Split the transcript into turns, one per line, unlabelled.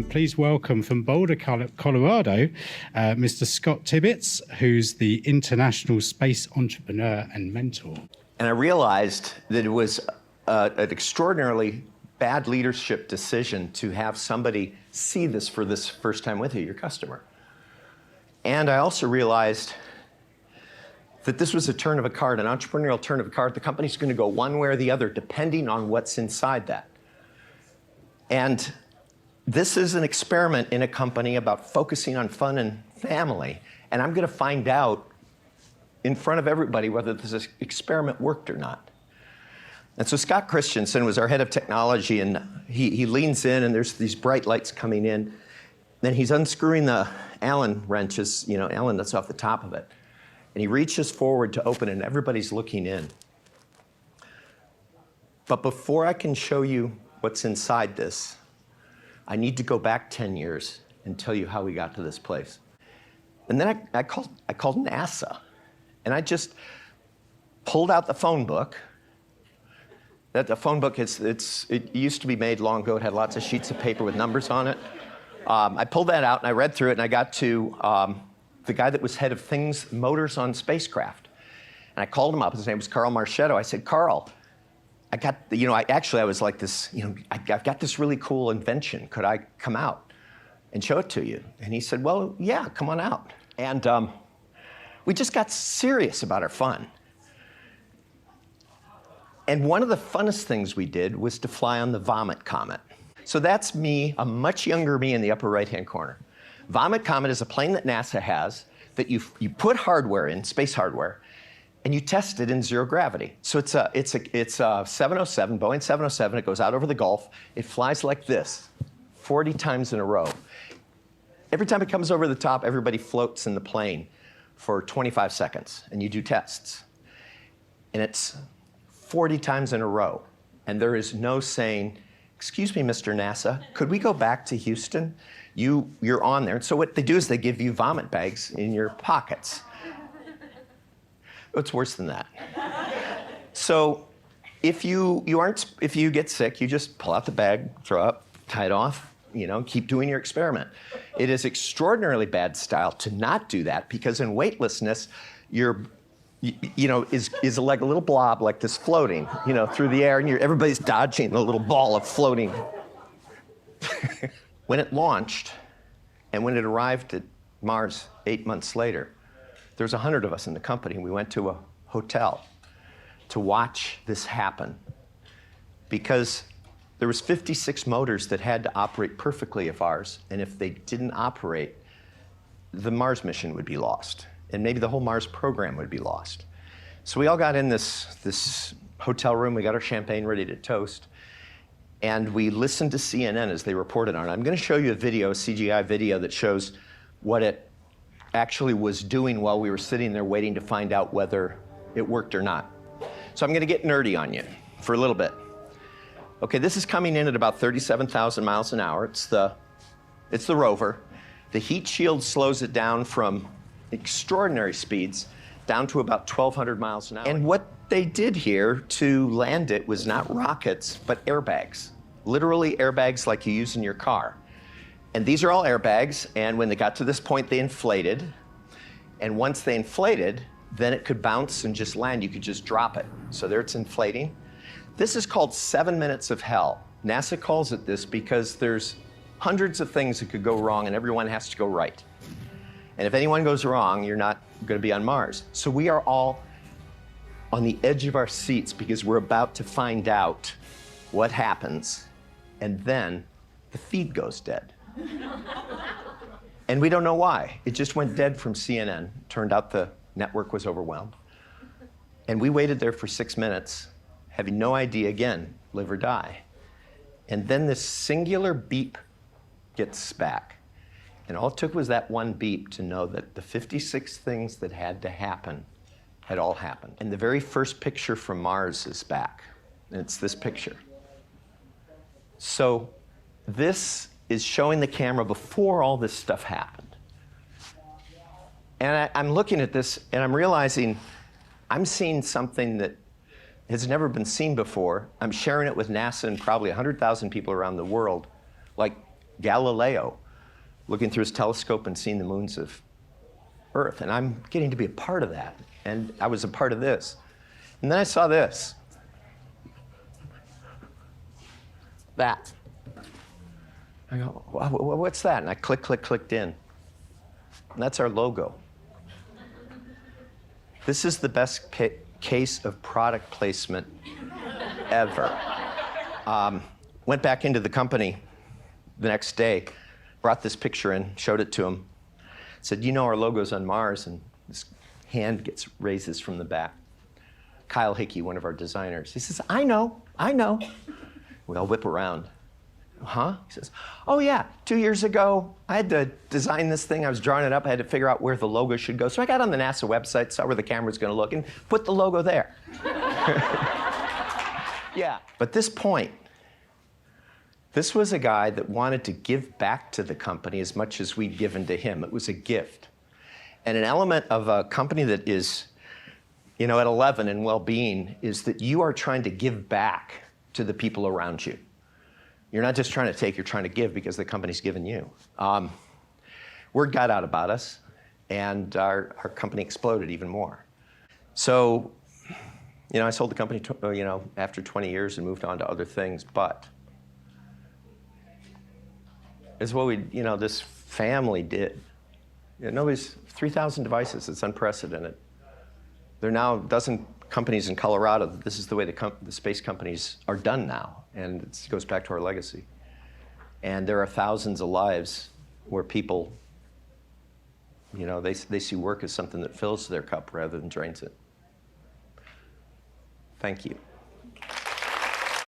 Please welcome from Boulder, Colorado, Mr. Scott Tibbets, who's the international space entrepreneur and mentor.
And I realized that it was an extraordinarily bad leadership decision to have somebody see this for this first time with you, your customer. And I also realized that this was a turn of a card, an entrepreneurial turn of a card. The company's going to go one way or the other, depending on what's inside that. And this is an experiment in a company about focusing on fun and family. And I'm going to find out in front of everybody whether this experiment worked or not. And so Scott Christensen was our head of technology, and he leans in, and there's these bright lights coming in. Then he's unscrewing the Allen wrenches, Allen that's off the top of it. And he reaches forward to open it, and everybody's looking in. But before I can show you what's inside this, I need to go back 10 years and tell you how we got to this place. And then I called NASA, and I just pulled out the phone book. The phone book, it used to be made long ago. It had lots of sheets of paper with numbers on it. I pulled that out, and I read through it, and I got to the guy that was head of motors on spacecraft. And I called him up. His name was Carl Marchetto. I said, Carl, I got, I was like this, I've got this really cool invention. Could I come out and show it to you? And he said, well, yeah, come on out. And we just got serious about our fun. And one of the funnest things we did was to fly on the Vomit Comet. So that's me, a much younger me in the upper right-hand corner. Vomit Comet is a plane that NASA has that you put hardware in, space hardware, and you test it in zero gravity. So it's a 707, Boeing 707. It goes out over the Gulf. It flies like this, 40 times in a row. Every time it comes over the top, everybody floats in the plane for 25 seconds, and you do tests. And it's 40 times in a row. And there is no saying, excuse me, Mr. NASA, could we go back to Houston? You're on there. And so what they do is they give you vomit bags in your pockets. It's worse than that. So if you get sick, you just pull out the bag, throw up, tie it off, keep doing your experiment. It is extraordinarily bad style to not do that, because in weightlessness, is like a little blob like this floating, through the air, and everybody's dodging a little ball of floating. When it launched, and when it arrived at Mars 8 months later, there was 100 of us in the company, and we went to a hotel to watch this happen, because there was 56 motors that had to operate perfectly of ours, and if they didn't operate, the Mars mission would be lost, and maybe the whole Mars program would be lost. So we all got in this hotel room, we got our champagne ready to toast, and we listened to CNN as they reported on it. I'm going to show you a CGI video that shows what it actually was doing while we were sitting there waiting to find out whether it worked or not. So I'm going to get nerdy on you for a little bit. Okay, this is coming in at about 37,000 miles an hour. It's the rover. The heat shield slows it down from extraordinary speeds down to about 1,200 miles an hour. And what they did here to land it was not rockets, but airbags. Literally airbags like you use in your car. And these are all airbags, and when they got to this point, they inflated. And once they inflated, then it could bounce and just land. You could just drop it. So there it's inflating. This is called 7 minutes of hell. NASA calls it this because there's hundreds of things that could go wrong, and everyone has to go right. And if anyone goes wrong, you're not going to be on Mars. So we are all on the edge of our seats because we're about to find out what happens, and then the feed goes dead. And we don't know why. It just went dead from CNN. Turned out the network was overwhelmed. And we waited there for 6 minutes, having no idea, again, live or die. And then this singular beep gets back. And all it took was that one beep to know that the 56 things that had to happen had all happened. And the very first picture from Mars is back. And it's this picture. So this is showing the camera before all this stuff happened. And I'm looking at this, and I'm realizing I'm seeing something that has never been seen before. I'm sharing it with NASA and probably 100,000 people around the world. Like, Galileo looking through his telescope and seeing the moons of Earth. And I'm getting to be a part of that. And I was a part of this. And then I saw this. That. I go, what's that? And I clicked in. And that's our logo. This is the best case of product placement ever. Went back into the company the next day, brought this picture in, showed it to him, said, you know our logo's on Mars, and this hand raises from the back. Kyle Hickey, one of our designers, he says, I know. We all whip around. Huh? He says, oh yeah, 2 years ago, I had to design this thing. I was drawing it up. I had to figure out where the logo should go. So I got on the NASA website, saw where the camera's gonna look, and put the logo there. Yeah. But this point, this was a guy that wanted to give back to the company as much as we'd given to him. It was a gift. And an element of a company that is, at 11 in well-being is that you are trying to give back to the people around you. You're not just trying to take, you're trying to give because the company's given you. Word got out about us, and our company exploded even more. So, I sold the company, after 20 years and moved on to other things, but it's what this family did. Nobody's 3,000 devices. It's unprecedented. There are now a dozen companies in Colorado. This is the way the space companies are done now, and it goes back to our legacy. And there are thousands of lives where people, they see work as something that fills their cup rather than drains it. Thank you.